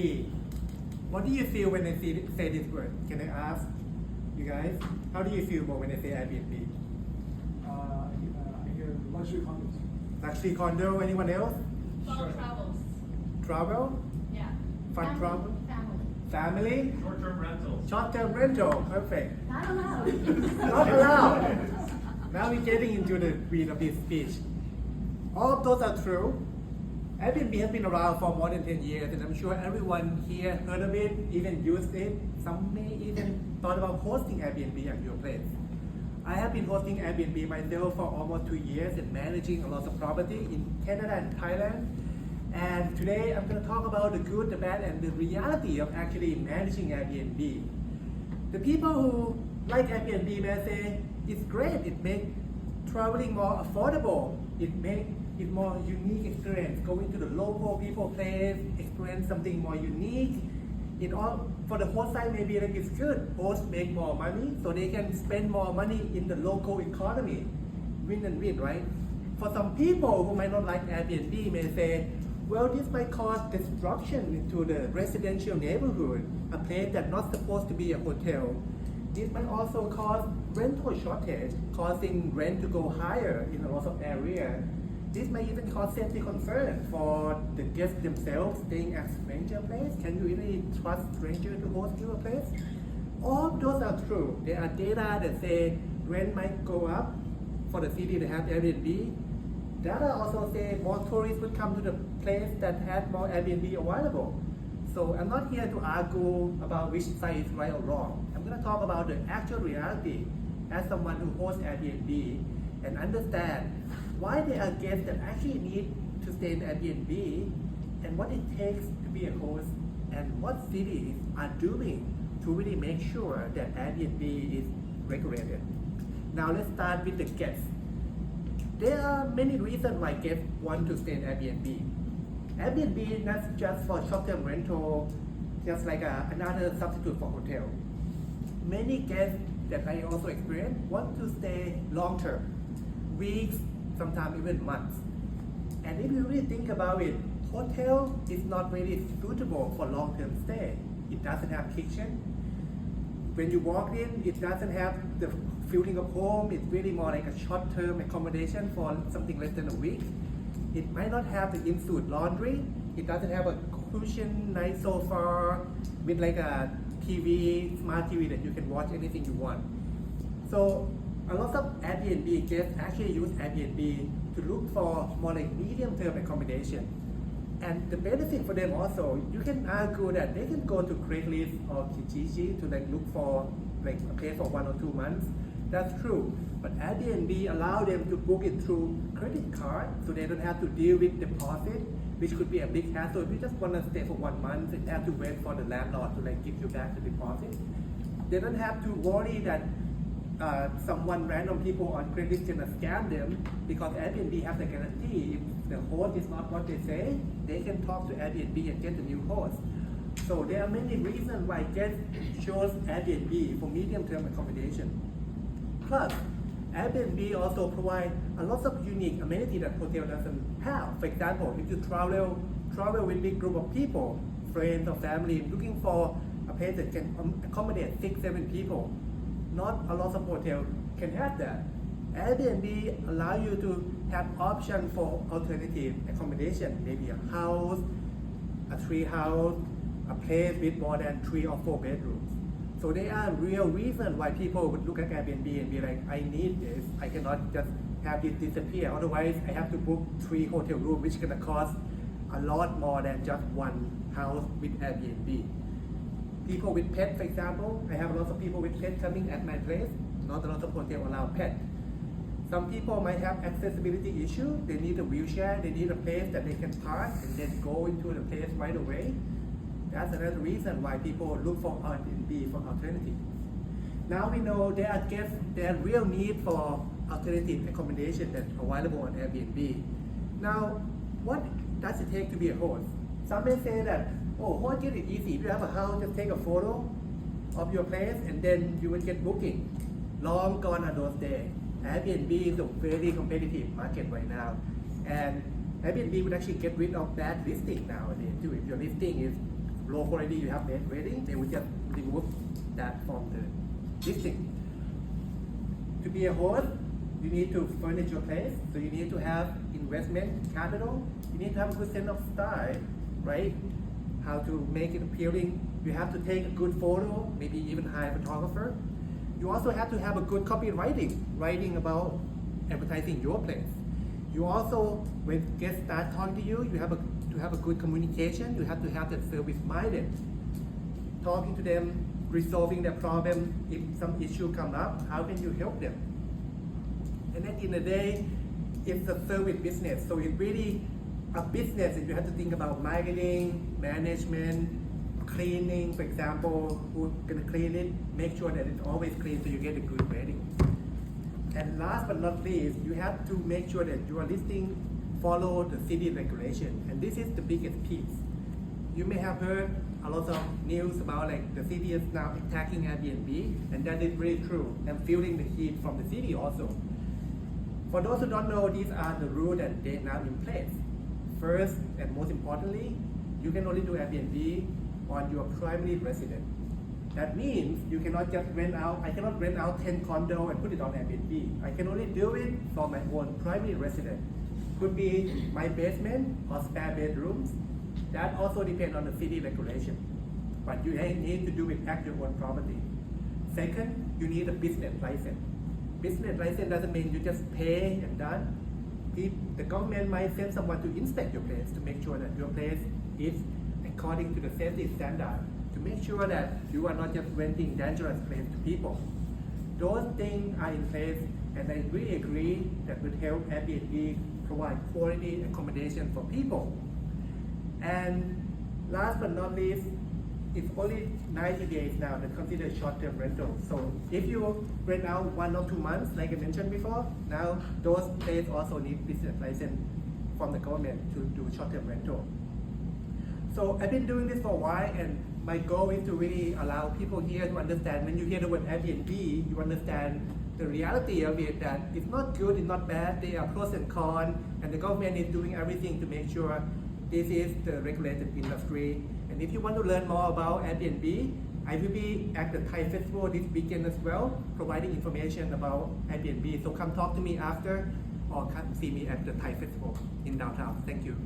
What do you feel when I say this word? Can I ask you guys? How do you feel when I say Airbnb? I hear luxury condos. Luxury condo, anyone else? Fun travels. Travel? Yeah. Fun Family. travel? Family. Family? Short-term rentals. Short-term rental, perfect. Not allowed. Not allowed. Now we're getting into the meat of this speech. All of those are true. Airbnb has been around for more than 10 years, and I'm sure everyone here heard of it, even used it. Some may even thought about hosting Airbnb at your place. I have been hosting Airbnb myself for almost 2 years and managing a lot of property in Canada and Thailand. And today I'm going to talk about the good, the bad, and the reality of actually managing Airbnb. The people who like Airbnb may say, it's great, it makes traveling more affordable, it makes it more unique experience, going to the local people place, experience something more unique. It all, for the host side, maybe like it's good, hosts make more money, so they can spend more money in the local economy. Win and win, right? For some people who might not like Airbnb may say, well, this might cause disruption into the residential neighborhood, a place that's not supposed to be a hotel. This might also cause rental shortage, causing rent to go higher in a lot of areas. This may even cause safety concern for the guests themselves staying at stranger place. Can you really trust stranger to host you a place? All of those are true. There are data that say rent might go up for the city that have Airbnb. Data also say more tourists would come to the place that had more Airbnb available. So I'm not here to argue about which side is right or wrong. I'm going to talk about the actual reality as someone who hosts Airbnb and understand why there are guests that actually need to stay in Airbnb and what it takes to be a host and what cities are doing to really make sure that Airbnb is regulated. Now let's start with the guests. There are many reasons why guests want to stay in Airbnb. Airbnb is not just for short-term rental, just like another substitute for hotel. Many guests that I also experience want to stay long-term, weeks, sometimes even months. And if you really think about it, hotel is not really suitable for long-term stay. It doesn't have kitchen. When you walk in, it doesn't have the feeling of home. It's really more like a short-term accommodation for something less than a week. It might not have the in-suite laundry. It doesn't have a cushion, nice sofa with like a TV, smart TV that you can watch anything you want. So a lot of Airbnb guests actually use Airbnb to look for more like medium-term accommodation. And the benefit for them also, you can argue that they can go to Craigslist or Kijiji to like look for like a place for 1 or 2 months. That's true. But Airbnb allow them to book it through credit card, so they don't have to deal with deposit, which could be a big hassle. If you just want to stay for 1 month and have to wait for the landlord to like give you back the deposit, they don't have to worry that someone random people on Craigslist gonna scam them, because Airbnb has a guarantee. If the host is not what they say, they can talk to Airbnb and get a new host. So there are many reasons why guests chose Airbnb for medium-term accommodation. Plus, Airbnb also provides a lot of unique amenities that hotel doesn't have. For example, if you travel with a big group of people, friends or family, looking for a place that can accommodate 6-7 people, not a lot of hotels can have that. Airbnb allow you to have option for alternative accommodation, maybe a house, a tree house, a place with more than 3 or 4 bedrooms. So there are real reasons why people would look at Airbnb and be like, I need this. I cannot just have this disappear. Otherwise, I have to book 3 hotel rooms, which is gonna cost a lot more than just one house with Airbnb. People with pets, for example, I have a lot of people with pets coming at my place. Not a lot of hotels allow pets. Some people might have accessibility issue. They need a wheelchair. They need a place that they can park and then go into the place right away. That's another reason why people look for Airbnb for alternative. Now we know there are real need for alternative accommodation that's available on Airbnb. Now, what does it take to be a host? Some may say that, oh, host get it easy. If you have a house, just take a photo of your place and then you will get booking. Long gone are those days. Airbnb is a very competitive market right now. And Airbnb would actually get rid of bad listing nowadays too. If your listing is low quality, you have bad rating, they will just remove that from the listing. To be a host, you need to furnish your place, so you need to have investment capital, you need to have a good sense of style, right? How to make it appealing. You have to take a good photo, maybe even hire a photographer. You also have to have a good copywriting, writing about advertising your place. You also, when guests start talking to you, you have to have a good communication. You have to have that service-minded, talking to them, resolving their problem. If some issue come up, how can you help them? And at the end of the day, it's a service business, so it's really a business, and you have to think about marketing, management, cleaning, for example, who's gonna clean it, make sure that it's always clean so you get a good rating. And last but not least, you have to make sure that your listing follow the city regulation, and this is the biggest piece. You may have heard a lot of news about like the city is now attacking Airbnb, and that is really true, and feeling the heat from the city also. For those who don't know, these are the rules that they now in place. First and most importantly, you can only do Airbnb on your primary residence. That means you cannot just rent out, I cannot rent out 10 condo and put it on Airbnb. I can only do it for my own primary residence. Could be my basement or spare bedrooms. That also depends on the city regulation. But you need to do it at your own property. Second, you need a business license. Business license doesn't mean you just pay and done. The government might send someone to inspect your place to make sure that your place is according to the safety standard, to make sure that you are not just renting dangerous place to people. Those things are in place, and I really agree that will help Airbnb provide quality accommodation for people. And last but not least, it's only 90 days now that consider short-term rental. So if you rent out 1 or 2 months, like I mentioned before, now those places also need business license from the government to do short-term rental. So I've been doing this for a while, and my goal is to really allow people here to understand, when you hear the word Airbnb, you understand the reality of it, that it's not good, it's not bad, there are pros and cons, and the government is doing everything to make sure this is the regulated industry. And if you want to learn more about Airbnb, I will be at the Thai Festival this weekend as well, providing information about Airbnb. So come talk to me after, or come see me at the Thai Festival in downtown. Thank you.